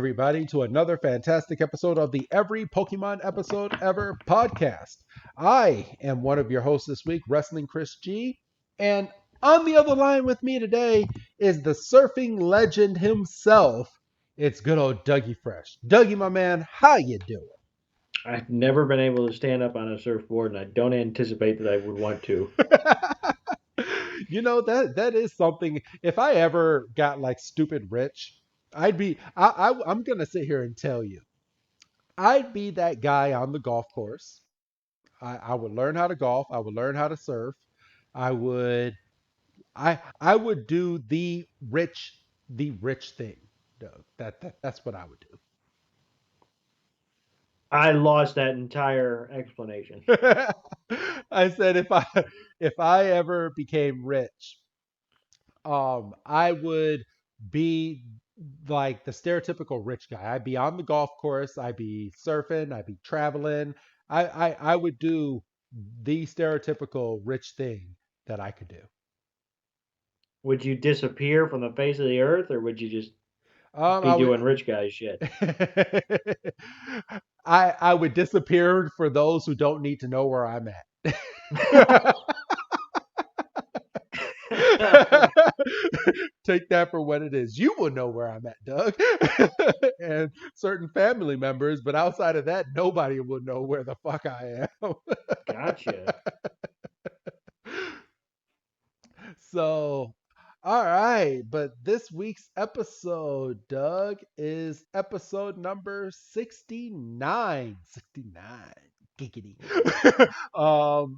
everybody, to another fantastic episode of the Every Pokemon Episode Ever podcast. I am one of your hosts this week, Wrestling Chris G. And on the other line with me today is the surfing legend himself. It's good old Dougie Fresh. Dougie, my man, how you doing? I've never been able to stand up on a surfboard, and I don't anticipate that I would want to. You know, that is something. If I ever got like stupid rich, I'm gonna sit here and tell you, I'd be that guy on the golf course. I would learn how to golf. I would learn how to surf. I would I would do the rich thing. Doug. That's what I would I lost that entire explanation. do. I said if I ever became rich, I would be like the stereotypical rich guy. I'd be on the golf course, I'd be surfing, I'd be traveling. I would do the stereotypical rich thing that I could do. Would you disappear from the face of the earth, or would you just I be would doing rich guy shit? I would disappear for those who don't need to know where I'm at. Take that for what it is. You will know where I'm at, Doug. And certain family members, but outside of that, nobody will know where the fuck I am. Gotcha. So, all right. But this week's episode, Doug, is episode number 69. 69. Giggity.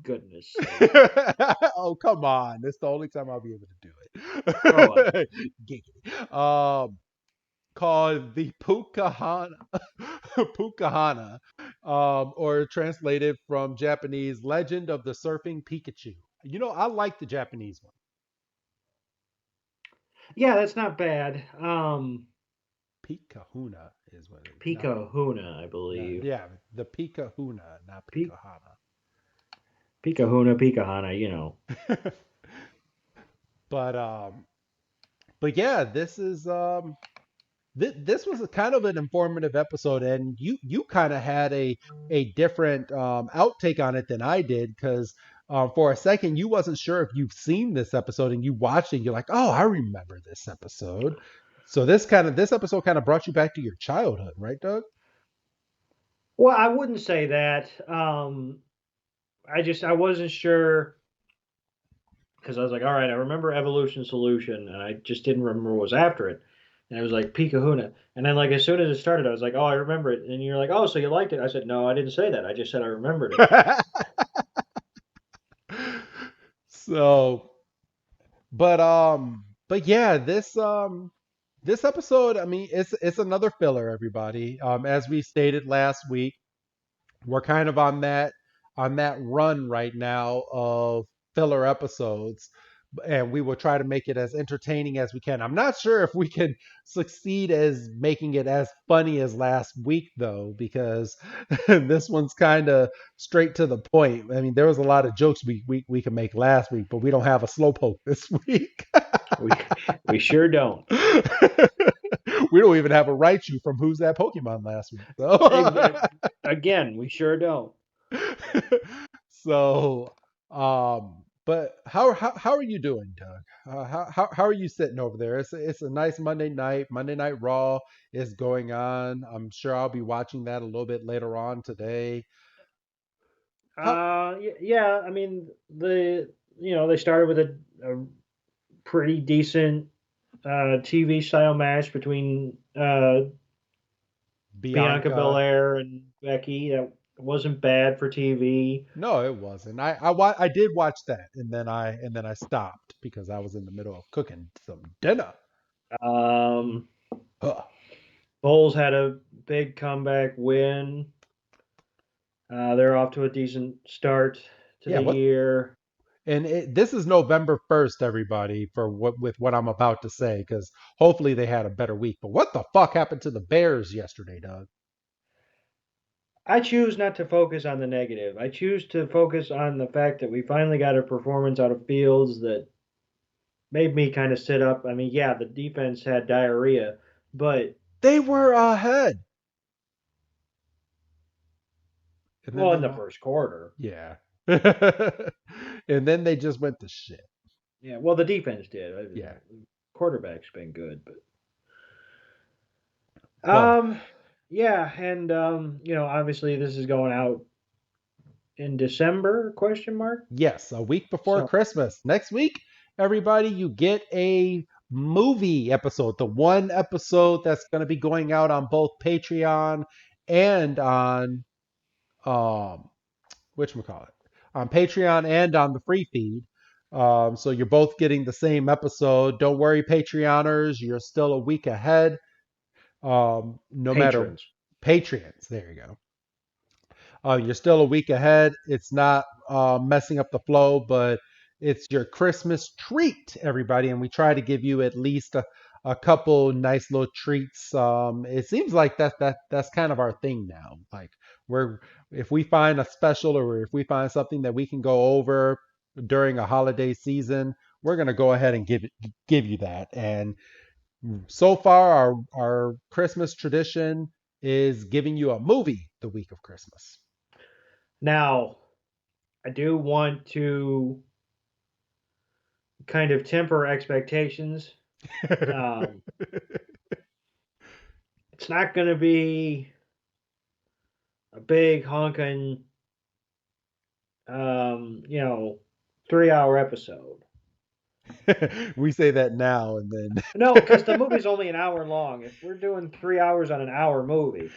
Goodness. Oh, come on. It's the only time I'll be able to do Oh, it. Giggity. Called the Pukahana. Pukahana. Or translated from Japanese, Legend of the Surfing Pikachu. You know, I like the Japanese one. yeah, that's not bad. Pi-Kahuna is what it is. Pi-Kahuna, I believe. Yeah, the Pi-Kahuna, not Pi- Pikahana. Pi-Kahuna, Pi-Kahana, you know. But yeah, this was a kind of an informative episode, and you kind of had a different outtake on it than I did, because for a second you wasn't sure if you've seen this episode, and you watched it, and you're like, oh, I remember this episode. So this episode kind of brought you back to your childhood, right, Doug? Well, I wouldn't say that. I wasn't sure because I was like, all right, I remember Evolution Solution, and I just didn't remember what was after it. And it was like Pi-Kahuna. And then, like, as soon as it started, I was like, oh, I remember it. And you're like, oh, so you liked it? I said, no, I didn't say that. I just said I remembered it. So, but yeah, this episode, I mean, it's another filler, everybody. As we stated last week, we're kind of on that run right now of filler episodes, and we will try to make it as entertaining as we can. I'm not sure if we can succeed as making it as funny as last week, though, because this one's kind of straight to the point. I mean, there was a lot of jokes we could make last week, but we don't have a slowpoke this week. we sure don't. We don't even have a Raichu from Who's That Pokemon last week. So. Again, we sure don't. So, but how are you doing, Doug? How are you sitting over there? It's a nice Monday night. Monday Night Raw is going on. I'm sure I'll be watching that a little bit later on today. How, Yeah. I mean, they started with a pretty decent TV style match between Bianca Bianca? Belair and Becky. That wasn't bad for TV. No, it wasn't. I did watch that, and then I stopped because I was in the middle of cooking some dinner. Um, Huh. Bulls had a big comeback win. They're off to a decent start to Yeah, the what year. And this is November 1st, everybody, for what I'm about to say, because hopefully they had a better week. But what the fuck happened to the Bears yesterday, Doug? I choose not to focus on the negative. I choose to focus on the fact that we finally got a performance out of Fields that made me kind of sit up. I mean, yeah, the defense had diarrhea, but They were ahead, and then Well, in they the lost. first quarter. Yeah. And then they just went to shit. Yeah, well, the defense did. Yeah. Quarterback's been good, but But yeah, and obviously this is going out in December? Question mark. yes, a week before So Christmas. Next week, everybody, you get a movie episode. The one episode that's going to be going out on both Patreon and on um whatchamacallit, on Patreon and on the free feed. So you're both getting the same episode. Don't worry, Patreoners, you're still a week ahead. No matter patrons. Patreons, there you go. You're still a week ahead. It's not messing up the flow, but it's your Christmas treat, everybody. And we try to give you at least a couple nice little treats. It seems like that's kind of our thing now. Like we're if we find a special or if we find something that we can go over during a holiday season, we're gonna go ahead and give you that. And so far, our Christmas tradition is giving you a movie the week of Christmas. Now, I do want to kind of temper expectations. Um, it's not going to be a big honking, um, you know, 3 hour episode. We say that now and No, because the then. movie's only an hour long. If we're doing 3 hours on an hour movie,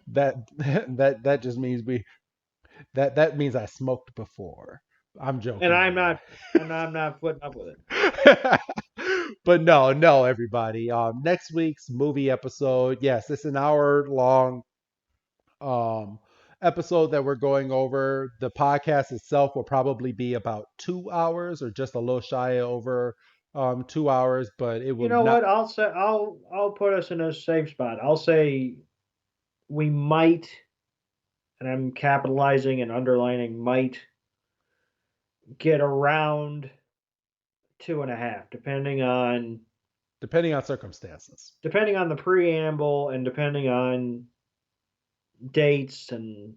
that that just means that means I smoked before. I'm and joking I'm around. not, and I'm not putting up with it. But no, everybody. Next week's movie episode, yes, it's an hour long um episode that we're going over. The podcast itself will probably be about 2 hours or just a little shy over 2 hours, but it You will know not. what? I'll put us in a safe spot. I'll say we might, and I'm capitalizing and underlining might get around 2.5, Depending on circumstances. depending on the preamble and depending on dates and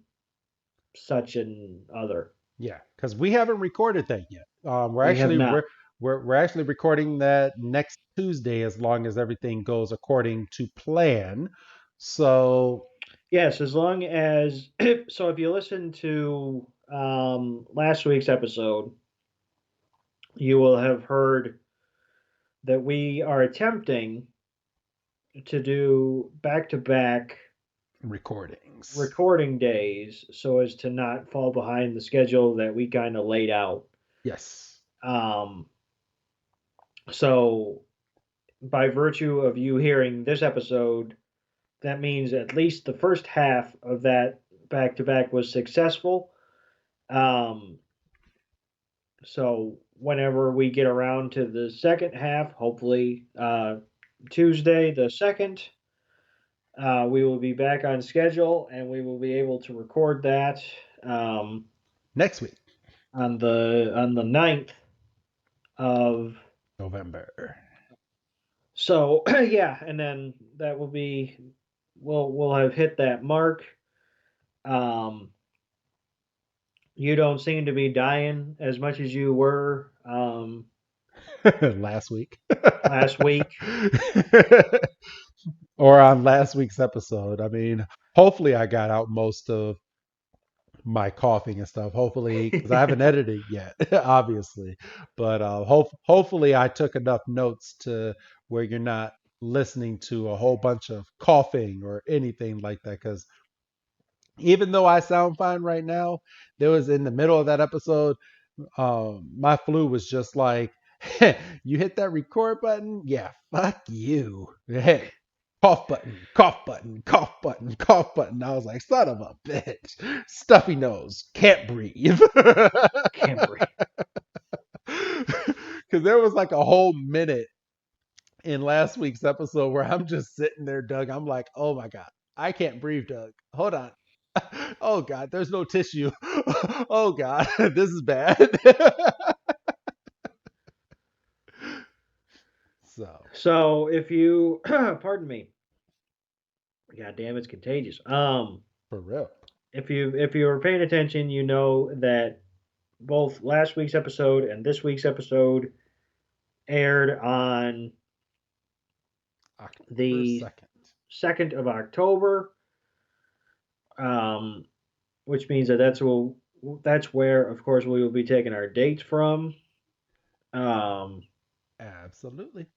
such and other. Yeah, because we haven't recorded that yet. We're We have actually not. we're actually recording that next Tuesday, as long as everything goes according to plan. So Yes, as long as so if you listen to last week's episode, you will have heard that we are attempting to do back to back recordings. recording days so as to not fall behind the schedule that we kind of laid out. Yes. Um, so, by virtue of you hearing this episode, that means at least the first half of that back to back was successful. Um, so, whenever we get around to the second half, hopefully Tuesday the 2nd, we will be back on schedule and we will be able to record that um, Next week, on the 9th of November. so yeah, and then that will be we'll have hit that mark. Um, you don't seem to be dying as much as you were Last week. last week. Or on last week's episode. I mean, hopefully I got out most of my coughing and stuff. Hopefully, because I haven't edited yet, obviously. But hopefully, I took enough notes to where you're not listening to a whole bunch of coughing or anything like that. Because even though I sound fine right now, there was in the middle of that episode, my flu was just like, you hit that record button? Yeah, fuck you. Hey, cough button, cough button, cough button, cough button. I was like, son of a bitch. Stuffy nose, can't breathe. Can't breathe. Because there was like a whole minute in last week's episode where I'm just sitting there, Doug. I'm like, oh my God, I can't breathe, Doug. Hold on. Oh God, there's no tissue. Oh God, this is bad. So, So if you pardon me, God damn, it's contagious. For real. If you were paying attention, you know that both last week's episode and this week's episode aired on October the 2nd. 2nd of October, um, which means that's where, of course, we will be taking our dates from. Um, Absolutely.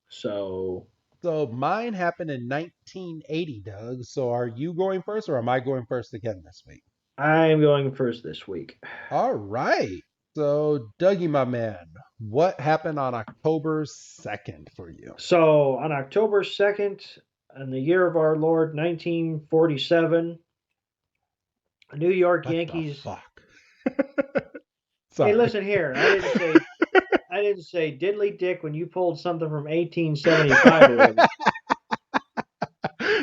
so So mine happened in 1980, Doug. So are you going first or am I going first again this week? I'm going first this week. All right. So, Dougie, my man, what happened on October 2nd for you? So on October 2nd, in the year of our Lord 1947, New York What the Yankees. fuck? Hey, Sorry. listen here. I didn't say diddly dick when you pulled something from 1875 or whatever.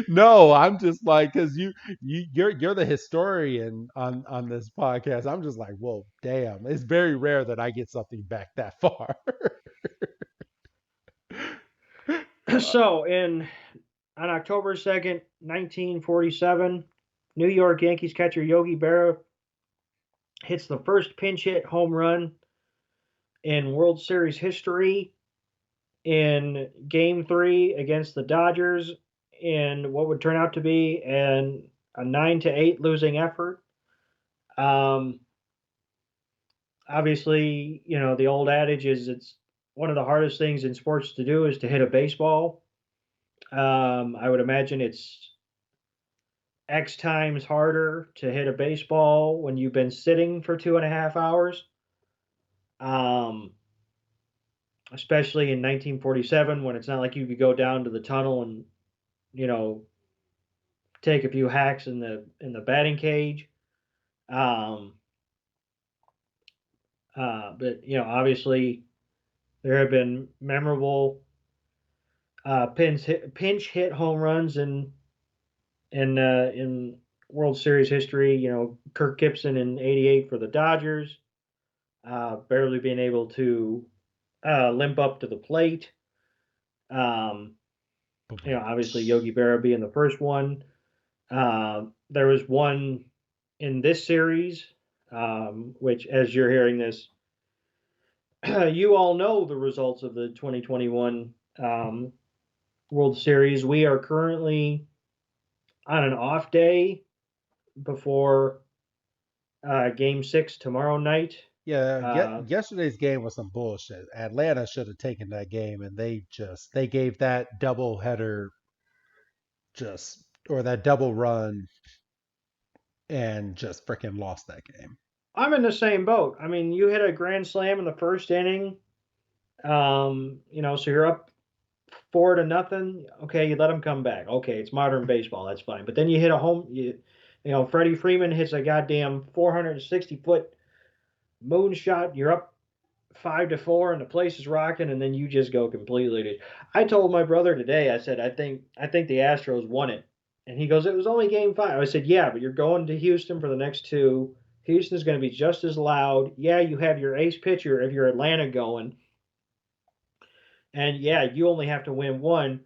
No, I'm just like because you're the historian on this podcast. I'm just like, whoa, damn! It's very rare that I get something back that far. So on October 2nd, 1947, New York Yankees catcher Yogi Berra hits the first pinch hit home run in World Series history in Game 3 against the Dodgers in what would turn out to be a 9-8 losing effort. Um, Obviously, the old adage is it's one of the hardest things in sports to do is to hit a baseball. I would imagine it's X times harder to hit a baseball when you've been sitting for 2.5 hours. Um, Especially in 1947 when it's not like you could go down to the tunnel and you know take a few hacks in the batting cage. Um, but obviously there have been memorable pinch hit home runs in World Series history. Kirk Gibson in '88 for the Dodgers, barely being able to limp up to the plate. Um, Obviously Yogi Berra being the first one. There was one in this series, which, as you're hearing this, you all know the results of the 2021 World Series. We are currently on an off day before Game 6 tomorrow night. Yeah, Uh, yesterday's game was some bullshit. Atlanta should have taken that game, and they gave that double header just or that double run and just freaking lost that game. I'm in the same boat. I mean, you hit a grand slam in the first inning. So you're up 4-0. Okay, you let them come back. Okay, it's modern baseball. That's fine. But then you hit a home. Freddie Freeman hits a goddamn 460-foot moonshot. You're up 5-4, and the place is rocking, and then you just go completely. I told my brother today. I said, I think the Astros won it, and he goes, it was only Game 5. I said, yeah, but you're going to Houston for the next two. Houston's going to be just as loud. Yeah, you have your ace pitcher if you're Atlanta going, and yeah, you only have to win one.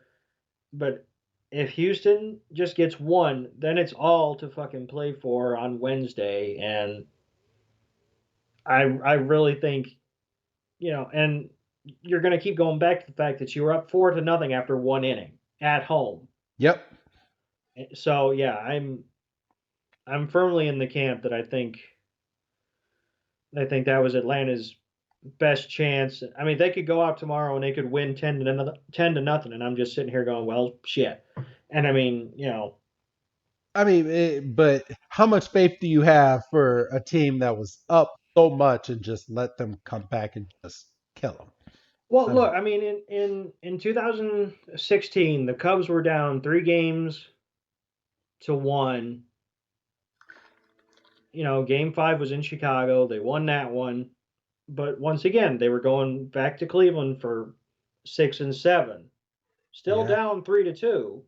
But if Houston just gets one, then it's all to fucking play for on Wednesday. And I really think, and you're going to keep going back to the fact that you were up 4-0 after one inning at home. Yep. So yeah, I'm firmly in the camp that I think that was Atlanta's best chance. I mean, they could go out tomorrow and they could win 10-0, and I'm just sitting here going, well, shit. And I mean, I mean, but how much faith do you have for a team that was up so much and just let them come back and just kill them? well, I look, mean, I mean, in 2016, the Cubs were down 3 games to 1. Game 5 was in Chicago. They won that one, but once again, they were going back to Cleveland for 6 and 7, still yeah, down 3-2.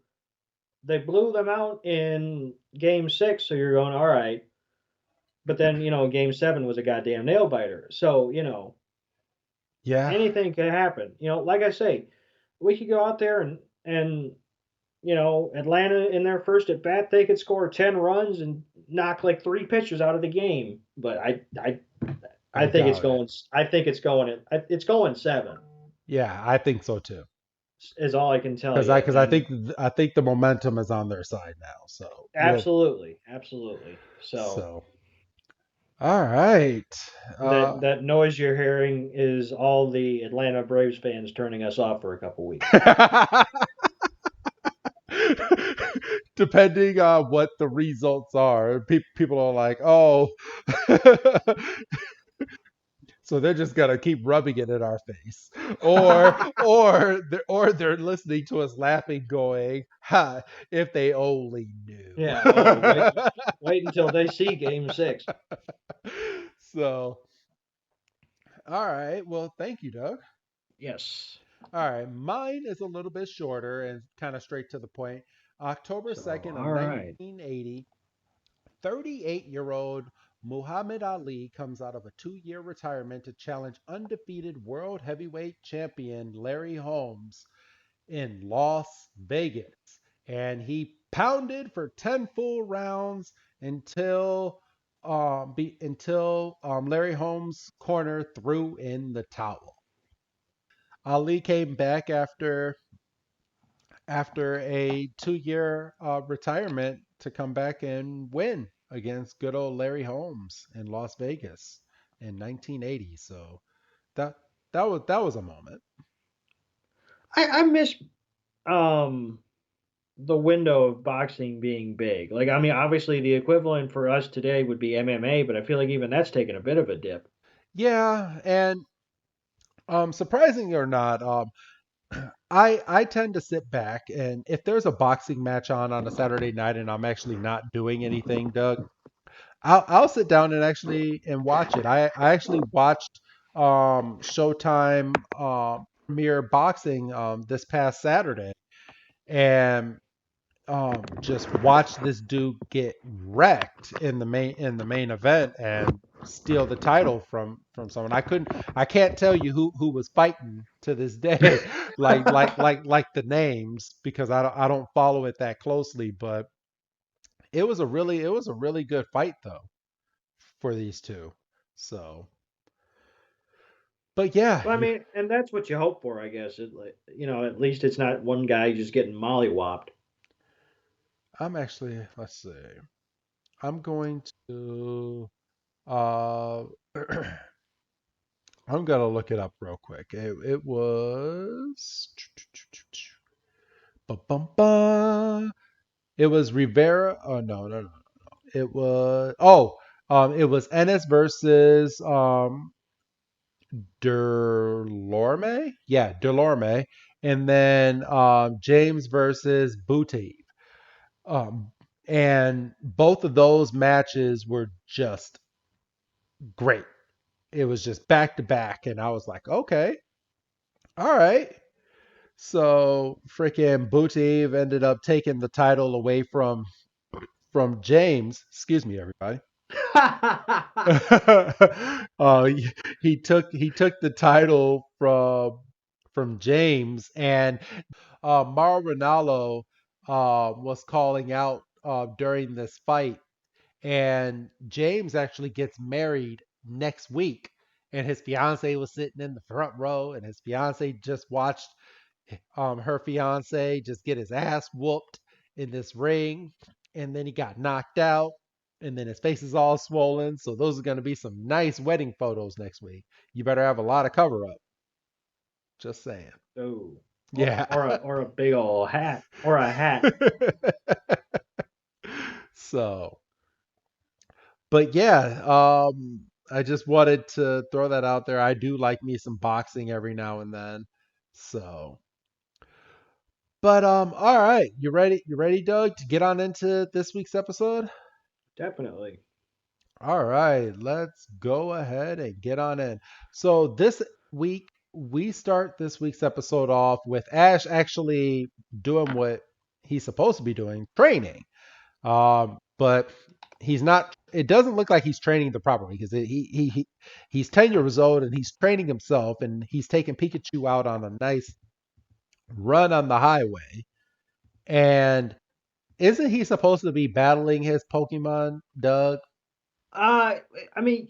They blew them out in Game 6, so you're going all right. But then Game 7 was a goddamn nail biter. So yeah, anything could happen. Like I say, we could go out there and Atlanta in their first at bat, they could score 10 runs and knock like three pitchers out of the game. But I I think it's doubt it. going. I think it's going seven. Yeah, I think so too. Is all I can tell Because you. I And think the momentum is on their side now. So we'll absolutely, absolutely. So so all right. that noise you're hearing is all the Atlanta Braves fans turning us off for a couple weeks. Depending on what the results are, people are like, oh, so they're just gonna keep rubbing it in our face, or they're listening to us laughing, going, "Ha! If they only knew." Yeah. Oh, wait until they see Game 6. So, all right. Well, thank you, Doug. Yes. All right, mine is a little bit shorter and kind of straight to the point. October So 2nd of all right. 1980, 38-year-old Muhammad Ali comes out of a 2-year retirement to challenge undefeated world heavyweight champion Larry Holmes in Las Vegas. And he pounded for 10 full rounds until Larry Holmes' corner threw in the towel. Ali came back after a 2-year retirement to come back and win against good old Larry Holmes in Las Vegas in 1980. So that that was a moment. I miss um the window of boxing being big. Like, I mean, obviously the equivalent for us today would be MMA, but I feel like even that's taken a bit of a dip. Yeah, and surprising or not, I tend to sit back and if there's a boxing match on a Saturday night and I'm actually not doing anything, Doug, I'll sit down and actually and watch it. I actually watched Showtime premiere boxing this past Saturday and just watched this dude get wrecked in the main event and steal the title from someone. I can't tell you who was fighting to this day, like the names because I don't follow it that closely, but it was a really good fight though for these two. So, but yeah, Well, I mean, and that's what you hope for, I guess. At least it's not one guy just getting mollywopped. I'm actually, let's see. I'm going to uh I'm gonna look it up real quick. It was Ba-bum-ba. It was Rivera. Oh no. It was Ennis versus Delorme. Yeah, Delorme, and then James versus Boutte. Um, and both of those matches were just great. It was just back to back, and I was like, okay, all right. So freaking Boutte ended up taking the title away from James. Excuse me, everybody. He took the title from James, and Mauro Ranallo was calling out during this fight, and James actually gets married next week, and his fiance was sitting in the front row, and his fiance just watched her fiance just get his ass whooped in this ring, and then he got knocked out, and then his face is all swollen. So those are going to be some nice wedding photos next week. You better have a lot of cover up. Just saying. Oh, Yeah. or a big old hat or a hat. So, but yeah, I just wanted to throw that out there. I do like me some boxing every now and then. So, but all right, you ready? You ready, Doug, to get on into this week's episode? Definitely. All right, let's go ahead and get on in. So this week we start this week's episode off with Ash actually doing what he's supposed to be doing, training. But he's not. It doesn't look like he's training the proper way because he's 10 years old and he's training himself and he's taking Pikachu out on a nice run on the highway. And isn't he supposed to be battling his Pokemon, Doug? Uh, I mean,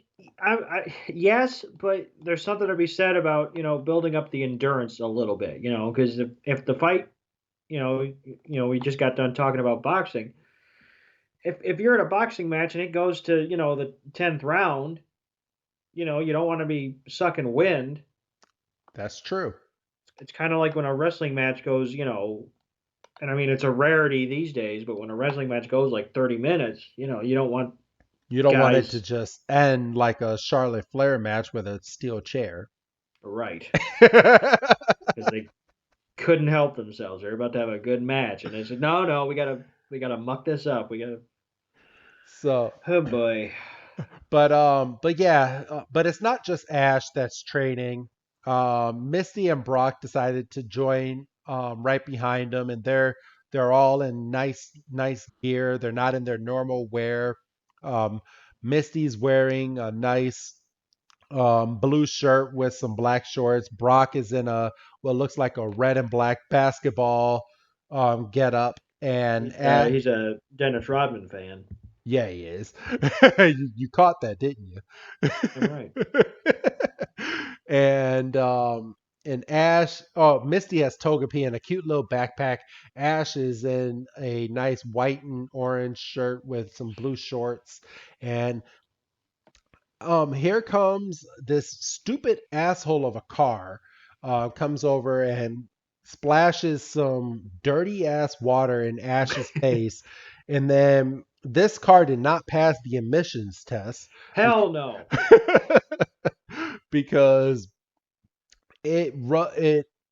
yes, but there's something to be said about building up the endurance a little bit, because if the fight, we just got done talking about boxing. If you're in a boxing match and it goes to the 10th round, you don't want to be sucking wind. That's true. It's kind of like when a wrestling match goes, and I mean it's a rarity these days, but when a wrestling match goes like 30 minutes, you don't want You don't want it to guys just end like a Charlotte Flair match with a steel chair. right because they couldn't help themselves. They're about to have a good match, and they said, "No, no, we gotta muck this up. We gotta." So, Oh boy. but yeah, but it's not just Ash that's training. Misty and Brock decided to join right behind them, and they're all in nice gear. They're not in their normal wear. Um, Misty's wearing a nice blue shirt with some black shorts. Brock is in a what looks like a red and black basketball get up, and He's a Dennis Rodman fan. yeah, he is. You caught that, didn't you? I'm right. and Ash, oh, Misty has Togepi in a cute little backpack. Ash is in a nice white and orange shirt with some blue shorts. And here comes this stupid asshole of a car, comes over and splashes some dirty ass water in Ash's face. And then this car did not pass the emissions test Hell no. because it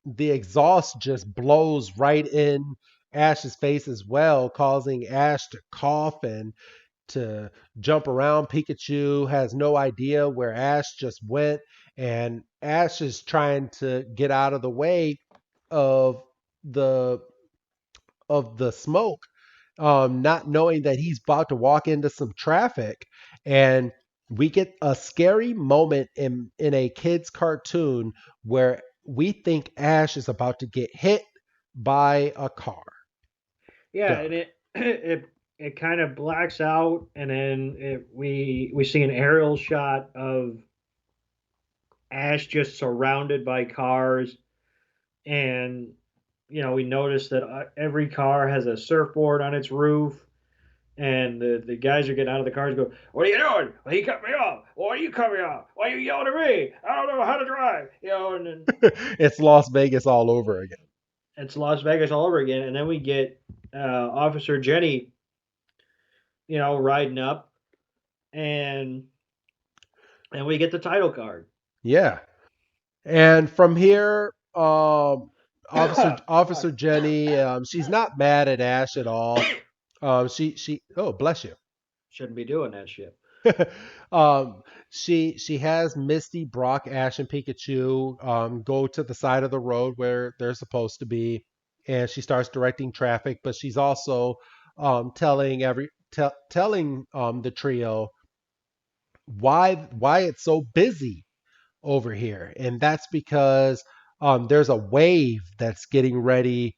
the exhaust just blows right in Ash's face as well, causing Ash to cough and to jump around. Pikachu has no idea where Ash just went, and Ash is trying to get out of the way of the the smoke, not knowing that he's about to walk into some traffic. And we get a scary moment in a kid's cartoon where we think Ash is about to get hit by a car. Yeah, and Doug. it kind of blacks out, and then we see an aerial shot of Ash just surrounded by cars, and we notice that every car has a surfboard on its roof, and the guys are getting out of the cars and go, "What are you doing? Well, he cut me off. Why are you cut me off? Why are you yelling at me? I don't know how to drive." And then It's Las Vegas all over again. it's Las Vegas all over again. And then we get Officer Jenny, riding up, and we get the title card. Yeah. And from here, Officer God, Jenny, she's not mad at Ash at all. She oh bless you. shouldn't be doing that shit. um, she has Misty, Brock, Ash, and Pikachu go to the side of the road where they're supposed to be, and she starts directing traffic. But she's also telling the trio why it's so busy over here, and that's because there's a wave that's getting ready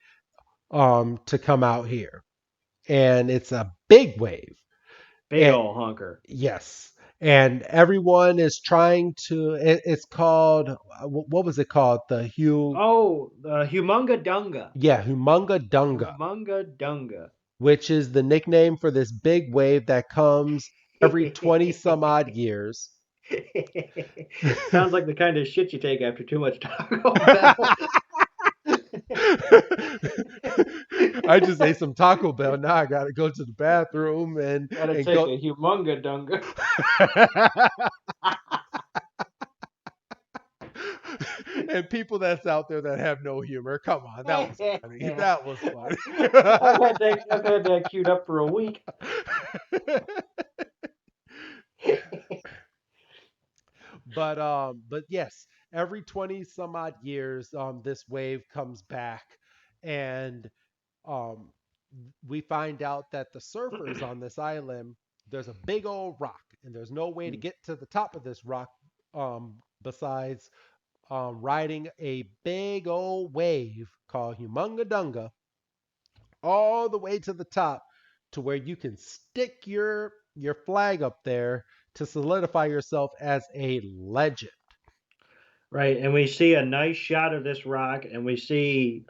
to come out here, and it's a big wave. Big And ol' hunker. yes, and everyone is trying to. It's called what was it called? The Hugh. Oh, the Humungadunga. Yeah, Humungadunga, Humungadunga. which is the nickname for this big wave that comes every 20 some odd years. Sounds like the kind of shit you take after too much Taco Bell. I just ate some Taco Bell. Now I gotta go to the bathroom Gotta and take go. a Humungadunga. And people that's out there that have no humor, come on, that was funny. That was funny. I've had that queued up for a week. But yes, every 20 some odd years, this wave comes back, and um, we find out that the surfers on this island, there's a big old rock, and there's no way to get to the top of this rock besides riding a big old wave called Humungadunga all the way to the top to where you can stick your flag up there to solidify yourself as a legend. Right, and we see a nice shot of this rock, and we see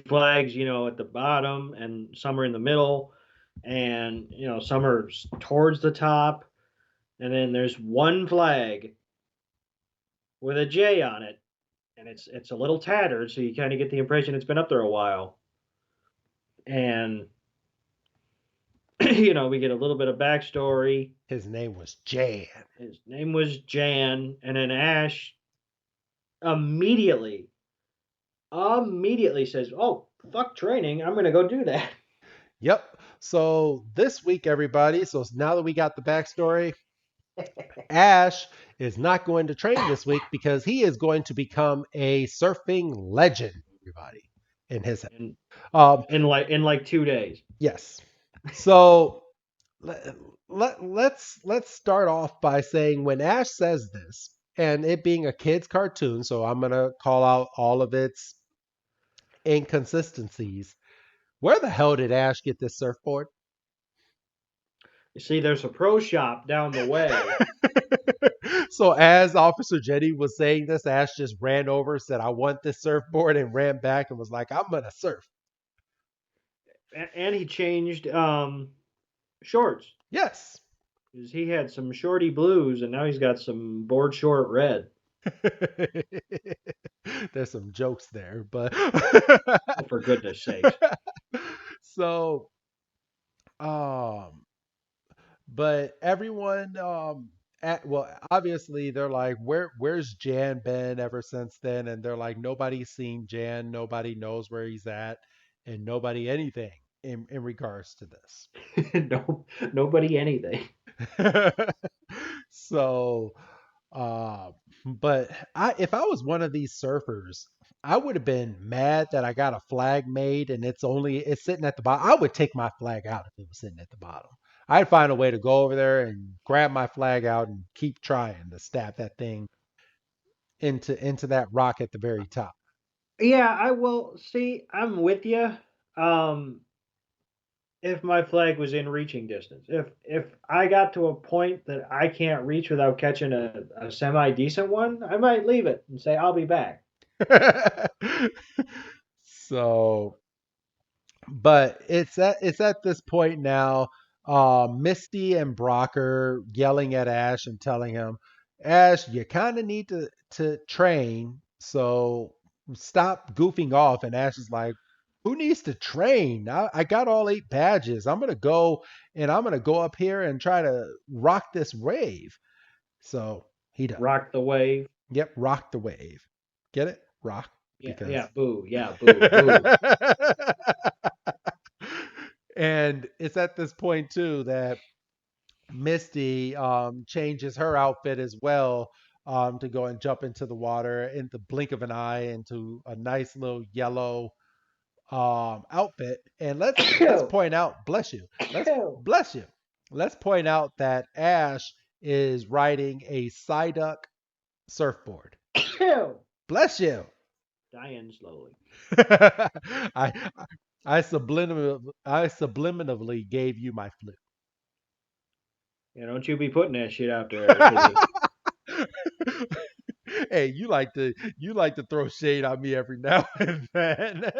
flags, at the bottom, and some are in the middle, and some are towards the top, and then there's one flag with a J on it, and it's a little tattered, so you kind of get the impression it's been up there a while. And we get a little bit of backstory. His name was Jan. His name was Jan, and then Ash immediately, immediately says, "Oh, fuck training! I'm gonna go do that." Yep. So this week, everybody, so now that we got the backstory, Ash is not going to train this week because he is going to become a surfing legend, everybody, in his head. in Um, in like 2 days. yes. So let's start off by saying when Ash says this, and it being a kid's cartoon, so I'm gonna call out all of its inconsistencies. Where the hell did Ash get this surfboard? You see, there's a pro shop down the way, So as Officer Jenny was saying this, Ash just ran over, said, "I want this surfboard," and ran back and was like, "I'm gonna surf." and he changed shorts. Yes. 'Cause he had some shorty blues, and now he's got some board short red. There's some jokes there, but Oh, for goodness sakes! so um but everyone well, obviously they're like, where's Jan been ever since then? And they're like, nobody's seen Jan, nobody knows where he's at, and nobody anything in regards to this. No, nobody anything. So uh, but if I was one of these surfers, I would have been mad that I got a flag made and it's sitting at the bottom. I would take my flag out if it was sitting at the bottom. I'd find a way to go over there and grab my flag out and keep trying to stab that thing into that rock at the very top. Yeah, I will see. I'm with you. Um, if my flag was in reaching distance, if I got to a point that I can't reach without catching a semi decent one, I might leave it and say I'll be back. So but it's at this point now. Misty and Brock are yelling at Ash and telling him, Ash, you kind of need to train, so stop goofing off. And Ash is like, who needs to train? I got all 8 badges. I'm gonna go up here and try to rock this wave. So he does. Rock the wave. Yep, rock the wave. Get it? Rock Yeah, because yeah, boo, yeah, boo, boo. and it's at this point too that Misty changes her outfit as well, to go and jump into the water in the blink of an eye into a nice little yellow outfit. And let's Ew, point out, bless you, let's ew, bless you. Let's point out that Ash is riding a Psyduck surfboard. ew. Bless you. Dying slowly. I I subliminally gave you my flute. Yeah, don't you be putting that shit out there, because Hey, you like to throw shade on me every now and then.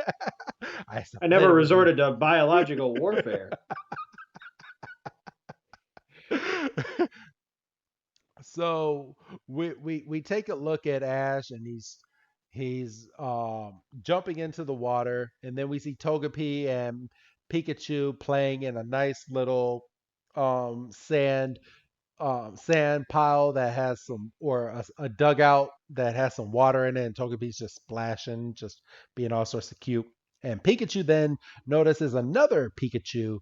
I I never subliminally. resorted to biological warfare. So we take a look at Ash and he's jumping into the water, and then we see Togepi and Pikachu playing in a nice little sand sand pile that has some, or a dugout that has some water in it, and Togepi's just splashing, just being all sorts of cute. And Pikachu then notices another Pikachu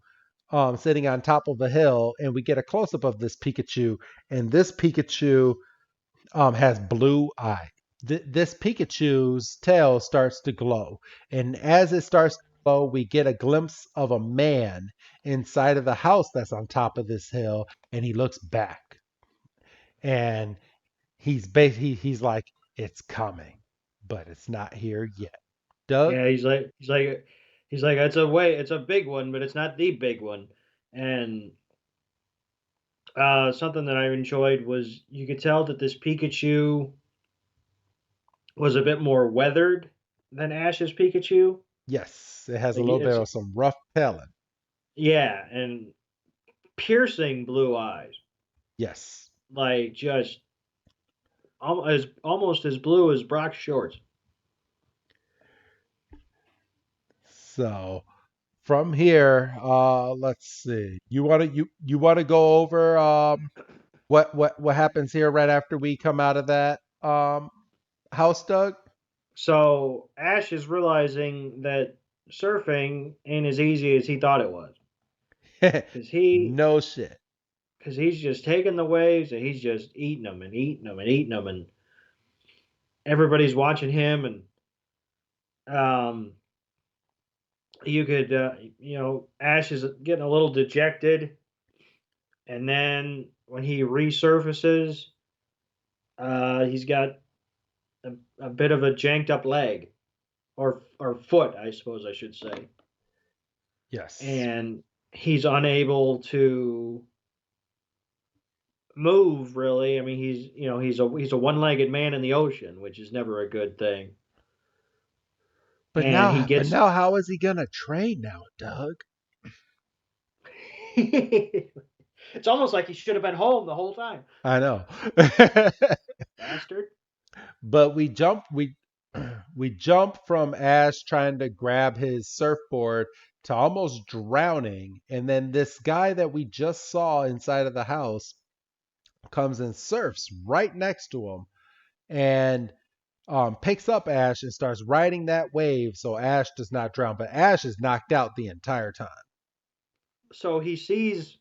sitting on top of a hill, and we get a close up of this Pikachu, and this Pikachu has blue eyes. This Pikachu's tail starts to glow, and as it starts to glow, we get a glimpse of a man inside of the house that's on top of this hill, and he looks back, and he's like, it's coming, but it's not here yet. Doug? Yeah, he's like it's a big one, but it's not the big one. And something that I enjoyed was you could tell that this Pikachu was a bit more weathered than Ash's Pikachu. Yes, it has a Like little bit it's of some rough telling. yeah, and piercing blue eyes, Yes. like just almost as blue as Brock's shorts. So from here, let's see. You want to go over what happens here right after we come out of that house, Doug? So Ash is realizing that surfing ain't as easy as he thought it was, because No shit. he's just taking the waves and he's just eating them and eating them and eating them, and everybody's watching him, and um, you could Ash is getting a little dejected, and then when he resurfaces, he's got a bit of a janked up leg or foot, I suppose I should say, Yes. and he's unable to move really. I mean, he's a one-legged man in the ocean, which is never a good thing. And he But gets now how is he gonna train now, Doug? it's almost like he should have been home the whole time. I know. Bastard. But we jump from Ash trying to grab his surfboard to almost drowning, and then this guy that we just saw inside of the house comes and surfs right next to him and picks up Ash and starts riding that wave so Ash does not drown. But Ash is knocked out the entire time. So he sees,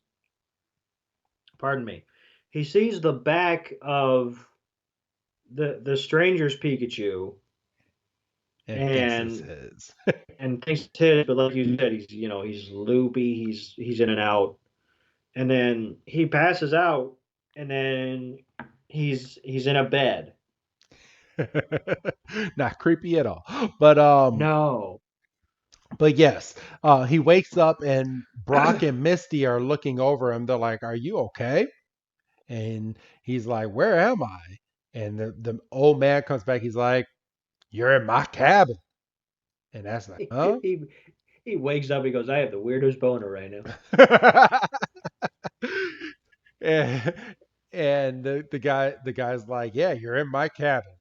pardon me, he sees the back of the stranger's Pikachu And thinks it's and his. thinks it's his, but like you said, he's loopy, he's in and out, and then he passes out, and then he's in a bed. Not creepy at all. But um No. but yes, he wakes up and Brock and Misty are looking over him. They're like, "Are you okay?" And he's like, "Where am I?" And the old man comes back. He's like, "You're in my cabin." And that's like, "Huh?" he he wakes up. He goes, "I have the weirdest boner right now." and and the guy's like, "Yeah, you're in my cabin.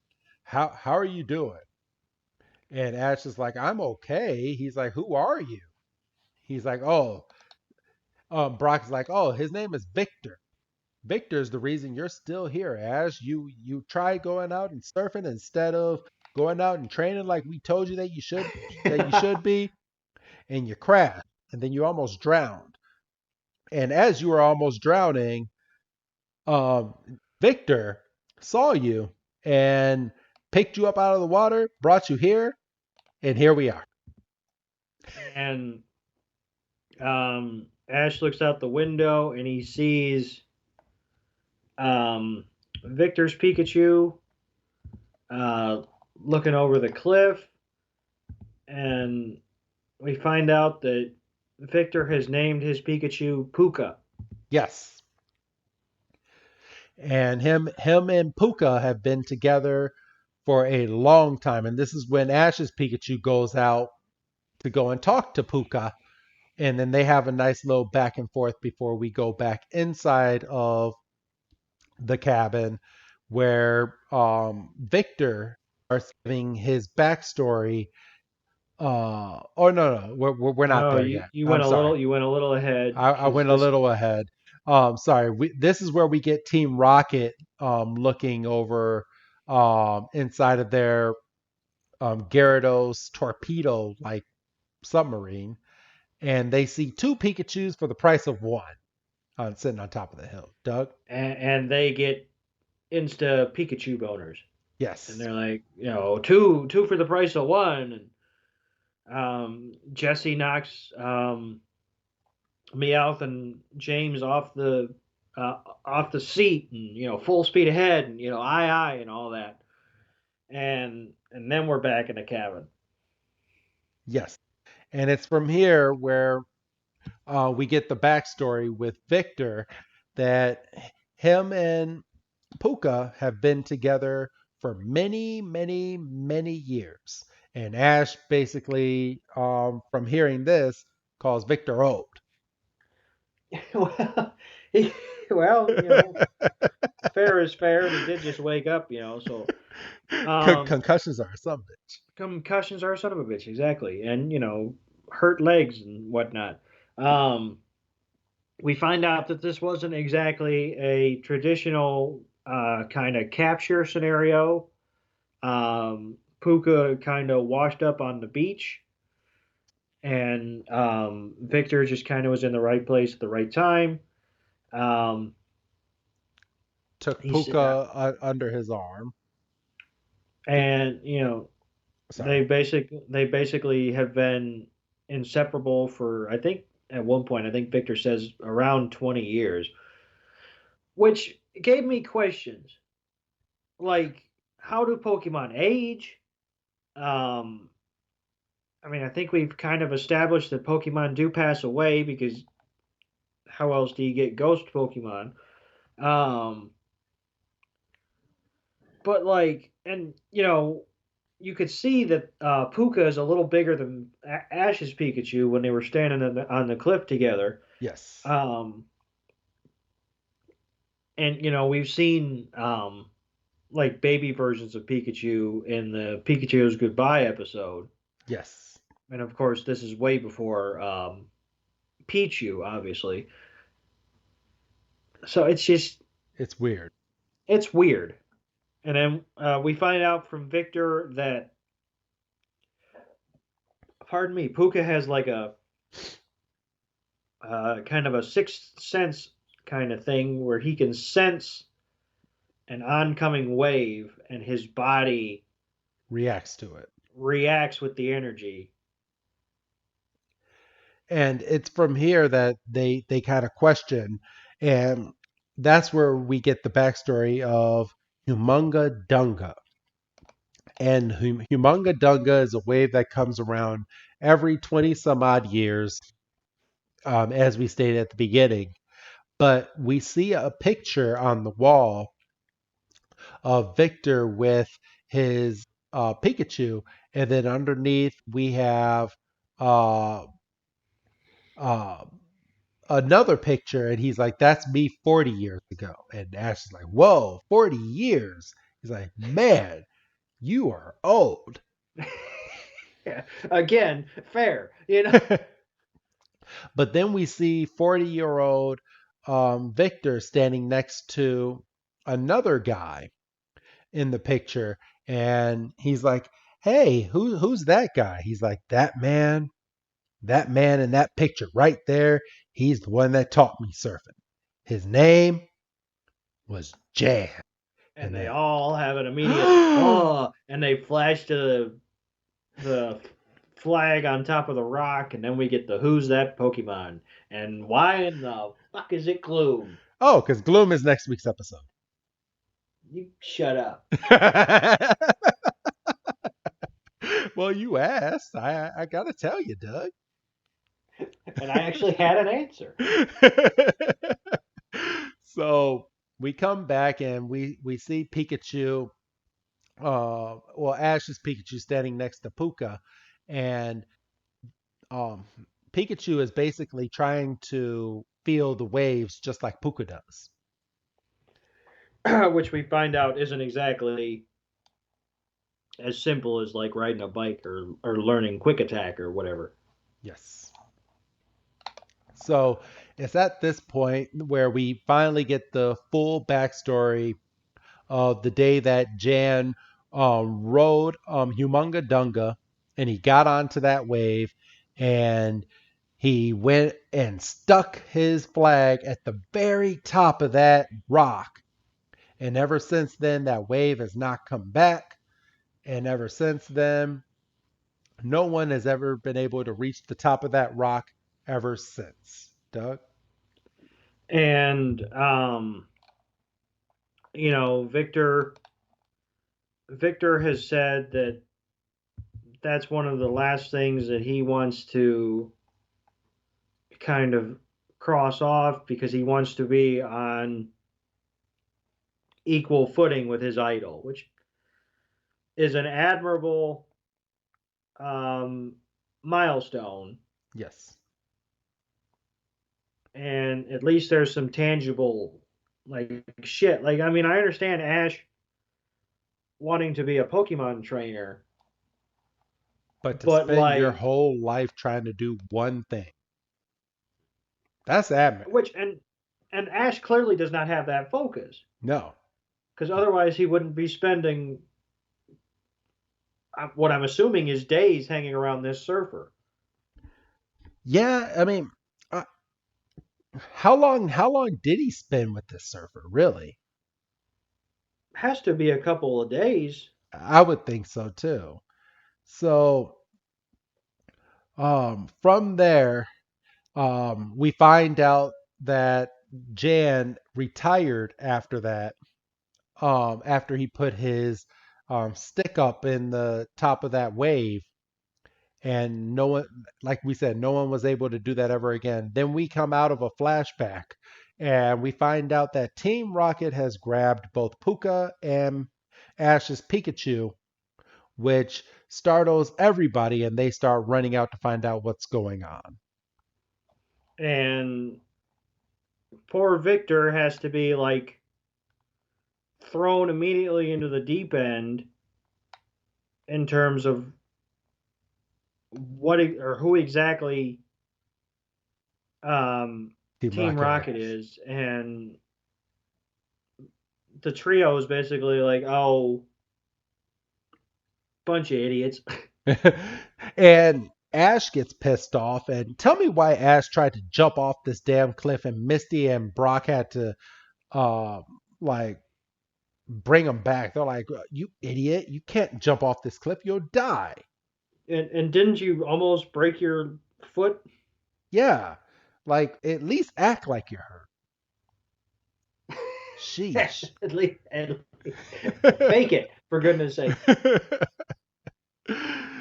How are you doing?" And Ash is like, "I'm okay." He's like, "Who are you?" He's like, "Oh." Brock is like, "Oh, his name is Victor. Victor is the reason you're still here, Ash. You tried going out and surfing instead of going out and training like we told you that you should be, and you crashed, and then you almost drowned. And as you were almost drowning, um, Victor saw you and picked you up out of the water, brought you here, and here we are." And Ash looks out the window and he sees um, Victor's Pikachu uh, looking over the cliff, and we find out that Victor has named his Pikachu Puka. Yes. And him and Puka have been together for a long time. And this is when Ash's Pikachu goes out to go and talk to Puka. And then they have a nice little back and forth before we go back inside of the cabin where Victor starts giving his backstory. Oh, no, we're not No, there you yet. you I'm went a sorry. little ahead I because went a this little ahead. Sorry. This is where we get Team Rocket looking over inside of their Gyarados torpedo like submarine, and they see two Pikachu's for the price of one sitting on top of the hill. Doug? and they get insta Pikachu boners, and Yes. they're like, two for the price of one, and Jesse knocks Meowth and James off the seat, and full speed ahead, and aye aye and all that, and then we're back in the cabin. Yes. And it's from here where we get the backstory with Victor that him and Puka have been together for many, many, many years. And Ash basically, from hearing this, calls Victor old. well, he, well, fair is fair, and he did just wake up, so Concussions are some bitch. concussions are a son of a bitch, exactly, and hurt legs and whatnot. Um, we find out that this wasn't exactly a traditional kind of capture scenario. Puka kind of washed up on the beach, and Victor just kind of was in the right place at the right time. Um, Took he's Puka under his arm. Th- and Sorry. they basically have been inseparable for, I think, at one point, I think Victor says around 20 years, which gave me questions like, how do Pokemon age? Um, I mean, I think we've kind of established that Pokemon do pass away because how else do you get ghost Pokemon? Um, but like, and you could see that Puka is a little bigger than Ash's Pikachu when they were standing on the cliff together. Yes. Um, and we've seen like baby versions of Pikachu in the Pikachu's Goodbye episode, Yes. and of course this is way before Pichu, obviously. So It's weird. it's weird. And then we find out from Victor that, pardon me, Puka has like a kind of a sixth sense kind of thing where he can sense an oncoming wave and his body Reacts to it. reacts with the energy. And it's from here that they kind of question, and that's where we get the backstory of Humungadunga. And Humungadunga is a wave that comes around every 20 some odd years, as we stated at the beginning. But we see a picture on the wall of Victor with his Pikachu, and then underneath we have uh, uh, another picture, and he's like, "That's me 40 years ago." And Ash is like, "Whoa, 40 years?" He's like, "Man, you are old." Yeah. Again, fair. But then we see 40-year-old Victor standing next to another guy in the picture, and he's like, "Hey, who's that guy?" He's like, that man in that picture right there. He's the one that taught me surfing. His name was Jan." And And they then, all have an immediate oh, and they flash to the flag on top of the rock, and then we get the who's that Pokemon, and why in the fuck is it Gloom? oh, because Gloom is next week's episode. You shut up. Well, you asked. I gotta tell you, Doug. And I actually had an answer. So we come back and we see Pikachu. Well, Ash's Pikachu standing next to Puka, and um, Pikachu is basically trying to feel the waves just like Puka does. Which we find out isn't exactly as simple as like riding a bike or learning quick attack or whatever. Yes. So it's at this point where we finally get the full backstory of the day that Jan rode Humungadunga, and he got onto that wave, and he went and stuck his flag at the very top of that rock. And ever since then, that wave has not come back. And ever since then, no one has ever been able to reach the top of that rock ever since. Doug? And Victor has said that that's one of the last things that he wants to kind of cross off because he wants to be on equal footing with his idol, which is an admirable um, milestone. Yes. And at least there's some tangible like shit. Like I mean, I understand Ash wanting to be a Pokemon trainer, But to but spend your like whole life trying to do one thing, that's admin. which and Ash clearly does not have that focus No. because otherwise he wouldn't be spending what I'm assuming is days hanging around this surfer. Yeah, I mean, uh, how long did he spend with this surfer, really? Has to be a couple of days. I would think so too. So, from there, we find out that Jan retired after that, after he put his stick up in the top of that wave, and no one, like we said, no one was able to do that ever again. Then we come out of a flashback, and we find out that Team Rocket has grabbed both Puka and Ash's Pikachu, which startles everybody, and they start running out to find out what's going on. And poor Victor has to be like thrown immediately into the deep end in terms of what or who exactly um, Team Team Rocket Rocket is, and the trio is basically like, oh, bunch of idiots. Ash. And Ash gets pissed off. And tell me why Ash tried to jump off this damn cliff, and Misty and Brock had to uh, like bring him back. They're like, "You idiot! You can't jump off this cliff. You'll die." And didn't you almost break your foot? Yeah, like at least act like you're hurt. at Sheesh. at least fake it for goodness sake.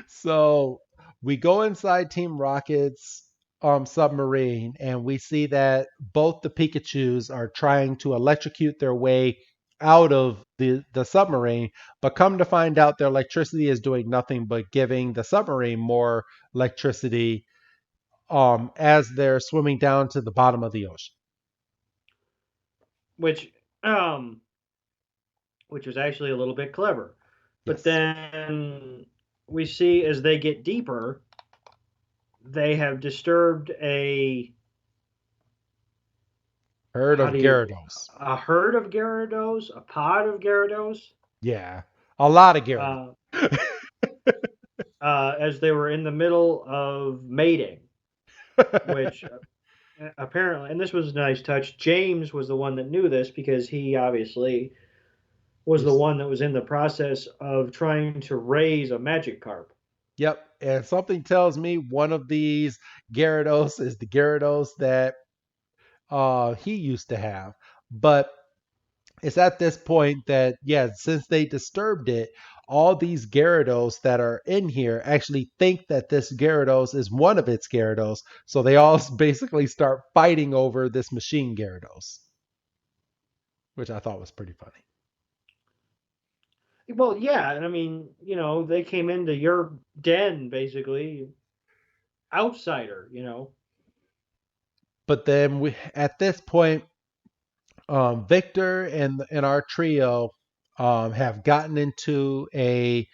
So we go inside Team Rocket's submarine, and we see that both the Pikachus are trying to electrocute their way out of the submarine, but come to find out their electricity is doing nothing but giving the submarine more electricity as they're swimming down to the bottom of the ocean. Which um which was actually a little bit clever. But Yes. then we see as they get deeper, they have disturbed Herd how of do you Gyarados. a herd of Gyarados, a pod of Gyarados, Yeah. A lot of Gyarados. uh, as they were in the middle of mating, which apparently, and this was a nice touch. James was the one that knew this because he obviously was the one that was in the process of trying to raise a magic carp. Yep. And something tells me one of these Gyarados is the Gyarados that he used to have. But it's at this point that, yeah, since they disturbed it, all these Gyarados that are in here actually think that this Gyarados is one of its Gyarados. So they all basically start fighting over this machine Gyarados, which I thought was pretty funny. Well, yeah, and I mean, they came into your den basically, outsider, But then at this point, Victor and our trio have gotten into a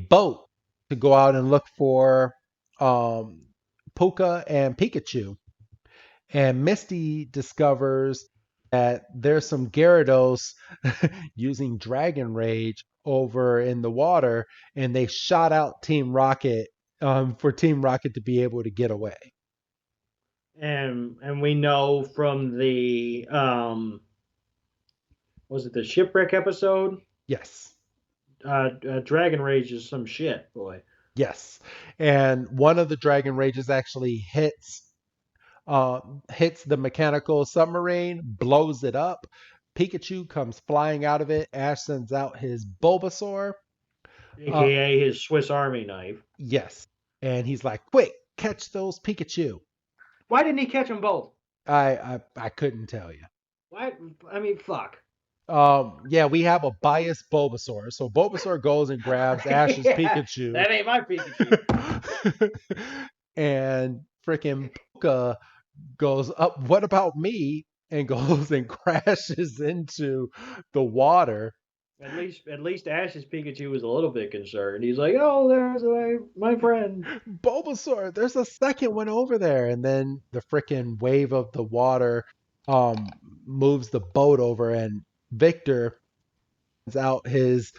boat to go out and look for um, Puka and Pikachu. And Misty discovers that there's some Gyarados using Dragon Rage over in the water, and they shot out Team Rocket for Team Rocket to be able to get away. and we know from the was it the shipwreck episode? Yes. Dragon Rage is some shit, boy. Yes. And one of the Dragon Rages actually uh, hits the mechanical submarine, blows it up. Pikachu comes flying out of it. Ash sends out his Bulbasaur. Uh, aka his Swiss Army knife. yes. And he's like, quick, catch those Pikachu. Why didn't he catch them both? I couldn't tell you. Why? I mean, fuck. Yeah, we have a biased Bulbasaur. So Bulbasaur goes and grabs Ash's Yeah, Pikachu. that ain't my Pikachu. And freaking Puka goes up, what about me? And goes and crashes into the water. At least Ash's Pikachu was a little bit concerned. He's like, "Oh, there's my friend." Bulbasaur, there's a second one over there. And then the freaking wave of the water um moves the boat over, and Victor sends out his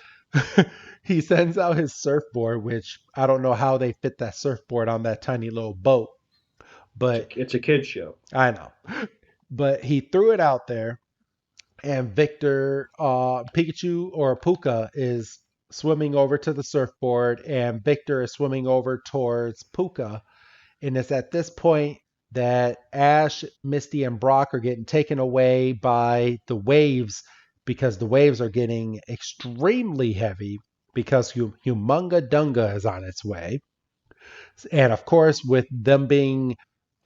he sends out his surfboard, which I don't know how they fit that surfboard on that tiny little boat, but It's a kid show. I know. But he threw it out there, and Victor, Pikachu or Puka is swimming over to the surfboard, and Victor is swimming over towards Puka. And it's at this point that Ash, Misty, and Brock are getting taken away by the waves, because the waves are getting extremely heavy because Humungadunga is on its way. And of course, with them being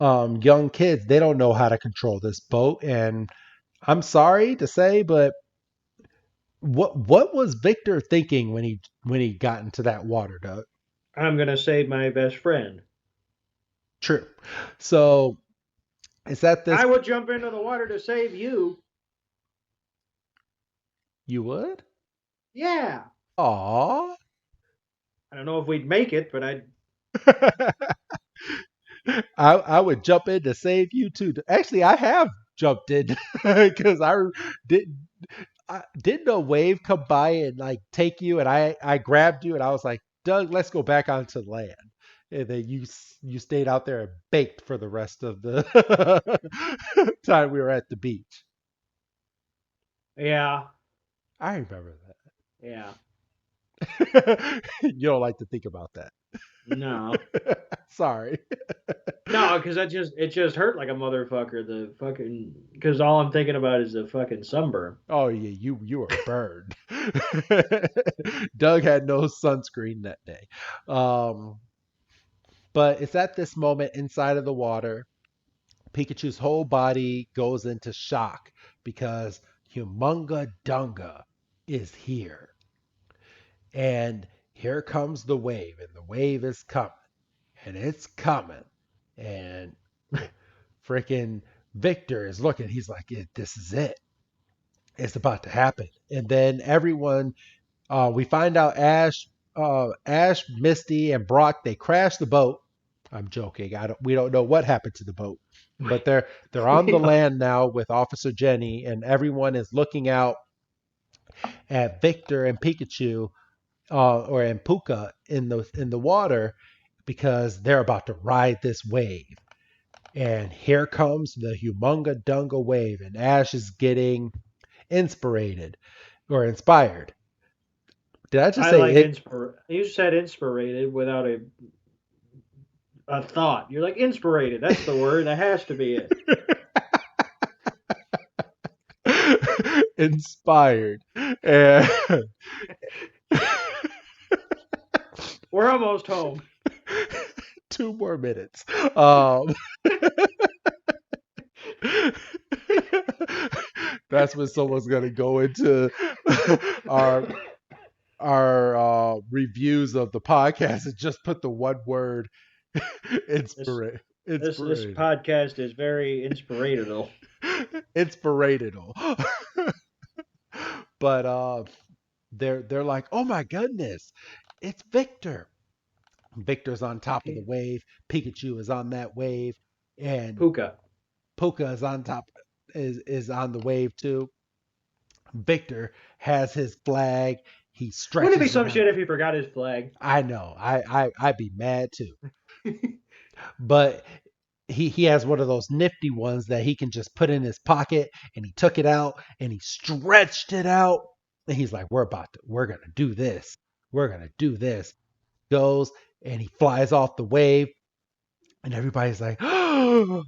young kids, they don't know how to control this boat. And I'm sorry to say, but what was Victor thinking when he got into that water, Doug? I'm gonna save my best friend. True. So it's at this. I would jump into the water to save you. You would? Yeah. Aw. I don't know if we'd make it, but I'd. I would jump in to save you too. Actually, I have jumped in because didn't didn't a wave come by and like take you, and I grabbed you and I was like, Doug, let's go back onto land. And then you stayed out there and baked for the rest of the time we were at the beach. Yeah. I remember Yeah. that. You don't like to think about that. No. Sorry. No, because it just hurt like a motherfucker. The fucking because all I'm thinking about is the fucking sunburn. Oh yeah, you were burned. Doug had no sunscreen that day. Um, but it's at this moment inside of the water, Pikachu's whole body goes into shock because Humunga Dunga is here. And here comes the wave, and the wave is coming, and it's coming. And freaking Victor is looking, he's like, this is it. It's about to happen. And then everyone, we find out Ash, Misty, and Brock, they crash the boat. I'm joking. We don't know what happened to the boat, but they're on the Yeah. land now with Officer Jenny, and everyone is looking out at Victor and Pikachu, or and Puka in the water, because they're about to ride this wave. And here comes the Humunga Dunga wave, and Ash is getting inspirated or inspired. Did I just I say like it? You said inspirated without a thought. You're like inspirated. That's the word. That has to be it. Inspired. And We're almost home. 2 more minutes. Um, that's when someone's gonna go into our reviews of the podcast and just put the one word This this inspirational. podcast is very inspirational. Inspirational. But they're like, oh my goodness, it's Victor. Victor's on top of the wave. Pikachu is on that wave, and Puka. Puka is on top, is on the wave too. Victor has his flag. He Wouldn't it be stretches it some shit out. if he forgot his flag? I know. I'd be mad too. But he has one of those nifty ones that he can just put in his pocket, and he took it out and he stretched it out, and he's like, we're gonna do this. We're gonna do this. Goes and he flies off the wave, and everybody's like, oh,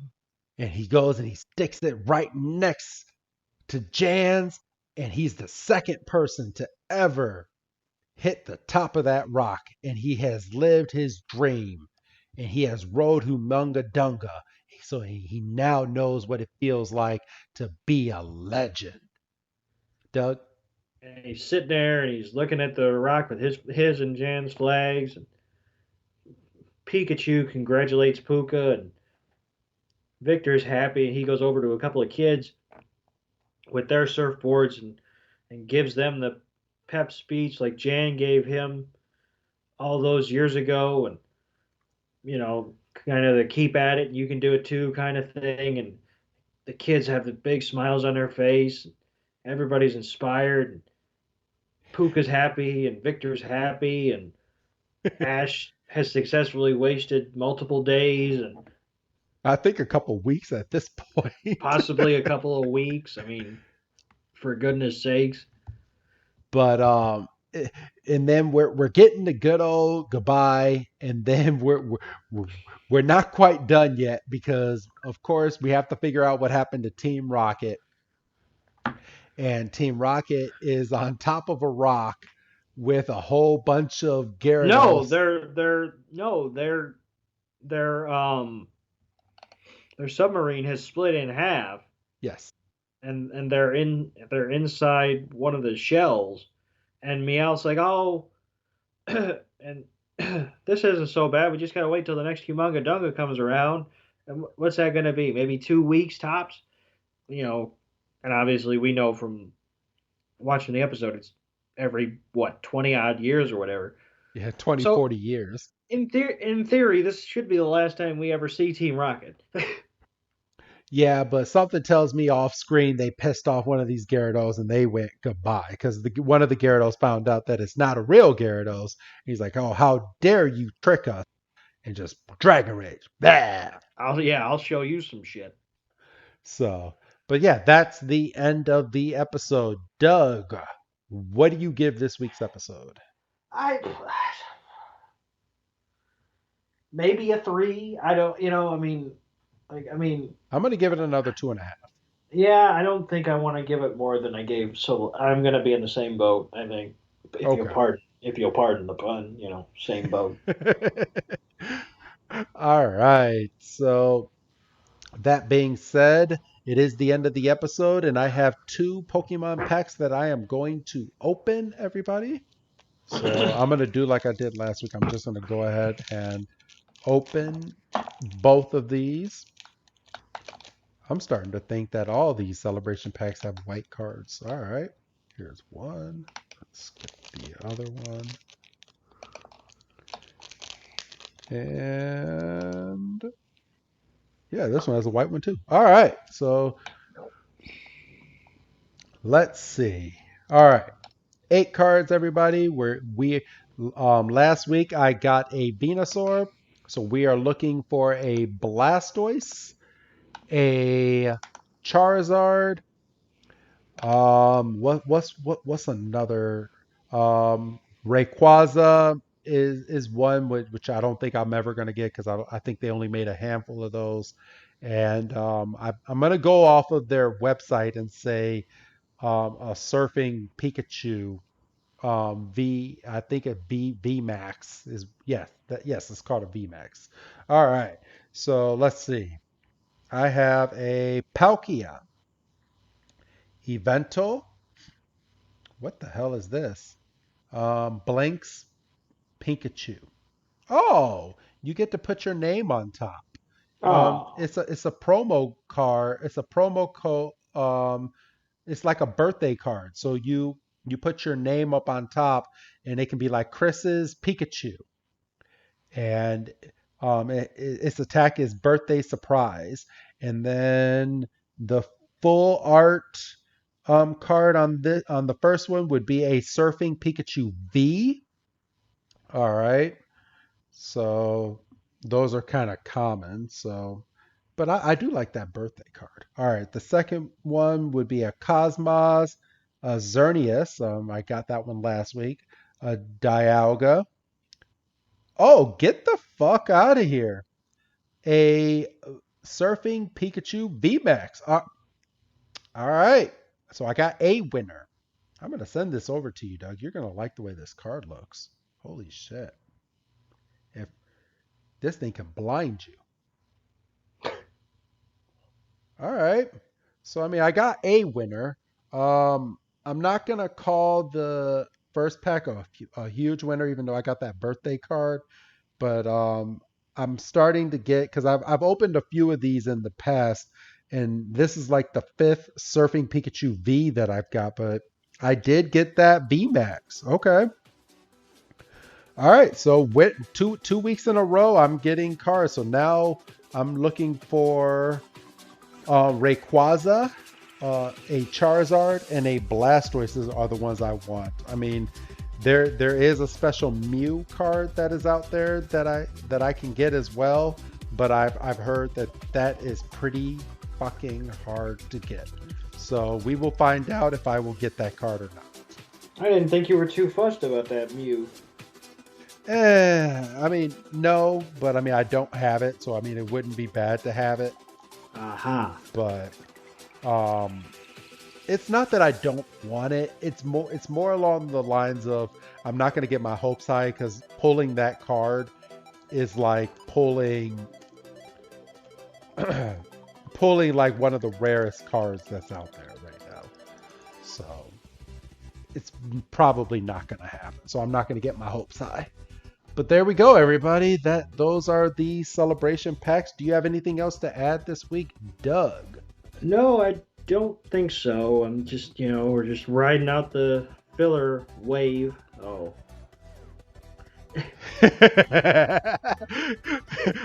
and he goes and he sticks it right next to Jan's, and he's the second person to ever hit the top of that rock, and he has lived his dream, and he has rode Humungadunga. So he now knows what it feels like to be a legend. Doug? And he's sitting there and he's looking at the rock with his and Jan's flags. And Pikachu congratulates Puka, and Victor's happy. And he goes over to a couple of kids with their surfboards and gives them the pep speech like Jan gave him all those years ago. And, kind of the keep at it, you can do it too kind of thing. And the kids have the big smiles on their face. Everybody's inspired. And Puka's happy and Victor's happy. And Ash has successfully wasted multiple days and I think a couple weeks at this point. possibly a couple of weeks. I mean, for goodness sakes. But and then we're getting the good old goodbye, and then we're we're not quite done yet because of course we have to figure out what happened to Team Rocket, and Team Rocket is on top of a rock with a whole bunch of No, Gyarados. they're no, their submarine has split in half, Yes. and they're inside one of the shells, and Meow's like, oh, and this isn't so bad. We just gotta wait till the next Humungadunga comes around. And what's that gonna be? Maybe 2 weeks tops. You know, and obviously we know from watching the episode, it's every what 20 odd years or whatever. Yeah, 20, So 40 years. in theory, this should be the last time we ever see Team Rocket. Yeah, but something tells me off screen they pissed off one of these Gyarados and they went goodbye because one of the Gyarados found out that it's not a real Gyarados. He's like, "Oh, how dare you trick us!" and just Dragon Rage. Bah! I'll show you some shit. So, but yeah, that's the end of the episode. Doug, what do you give this week's episode? I maybe a three. I don't. I mean, I'm gonna give it another 2.5. yeah. I don't think I want to give it more than I gave. So I'm gonna be in the same boat. I think, Okay. if you'll pardon the pun. Same boat. All right. So that being said, it is the end of the episode, and I have two Pokemon packs that I am going to open, everybody. So I'm going to do like I did last week. I'm just going to go ahead and open both of these. I'm starting to think that all these celebration packs have white cards. All right. Here's one. Let's get the other one. And yeah, this one has a white one too. All right. So let's see. All right. 8 cards, everybody. We last week I got a Venusaur, so we are looking for a Blastoise, a Charizard. What's another? Rayquaza is one which I don't think I'm ever gonna get because I think they only made a handful of those, and I'm gonna go off of their website and say a surfing Pikachu I think a V Max is yes, it's called a V Max. All right. So let's see. I have a Palkia, Evento. What the hell is this? Blanks Pikachu. Oh, you get to put your name on top. Oh, It's a promo card. It's a promo code. It's like a birthday card. So you put your name up on top, and it can be like Chris's Pikachu, and its attack is birthday surprise, and then the full art card on the first one would be a surfing Pikachu V. All right, so those are kind of common. So, but I do like that birthday card. All right, the second one would be a Cosmos, a Xerneas. I got that one last week. A Dialga. Oh, get the fuck out of here. A Surfing Pikachu VMAX. All right. So I got a winner. I'm gonna send this over to you, Doug. You're gonna like the way this card looks. Holy shit! If this thing can blind you. All right. So I mean, I got a winner. I'm not gonna call the first pack a huge winner, even though I got that birthday card. But I'm starting to get because I've opened a few of these in the past, and this is like the fifth Surfing Pikachu V that I've got. But I did get that V Max. Okay. All right. So with two weeks in a row, I'm getting cards. So now I'm looking for Rayquaza, a Charizard, and a Blastoise are the ones I want. I mean, there is a special Mew card that is out there that I can get as well, but I've heard that that is pretty fucking hard to get. So we will find out if I will get that card or not. I didn't think you were too fussed about that Mew. I mean, no, but I mean I don't have it, so I mean it wouldn't be bad to have it, Aha. but um it's not that I don't want it. It's more along the lines of I'm not going to get my hopes high because pulling that card is like pulling like one of the rarest cards that's out there right now. So it's probably not going to happen. So I'm not going to get my hopes high. But there we go, everybody. Those are the celebration packs. Do you have anything else to add this week, Doug? No, I don't think so. I'm just, we're just riding out the filler wave. Oh.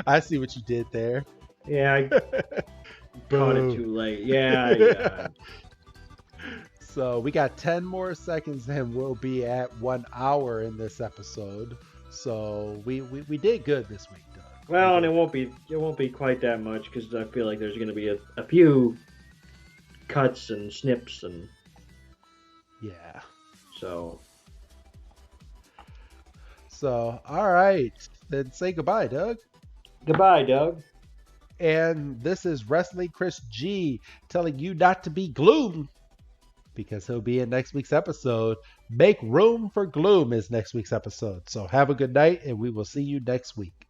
I see what you did there. Yeah, I caught it Boom. too late. Yeah, yeah. So we got 10 more seconds and we'll be at 1 hour in this episode. So we did good this week, Doug. We Well, and did. it won't be quite that much because I feel like there's going to be a few cuts and snips, and Yeah. so So, all right. Then say goodbye, Doug. goodbye, Doug. And this is Wrestling Chris G telling you not to be gloom because he'll be in next week's episode. Make room for gloom is next week's episode. So have a good night and we will see you next week.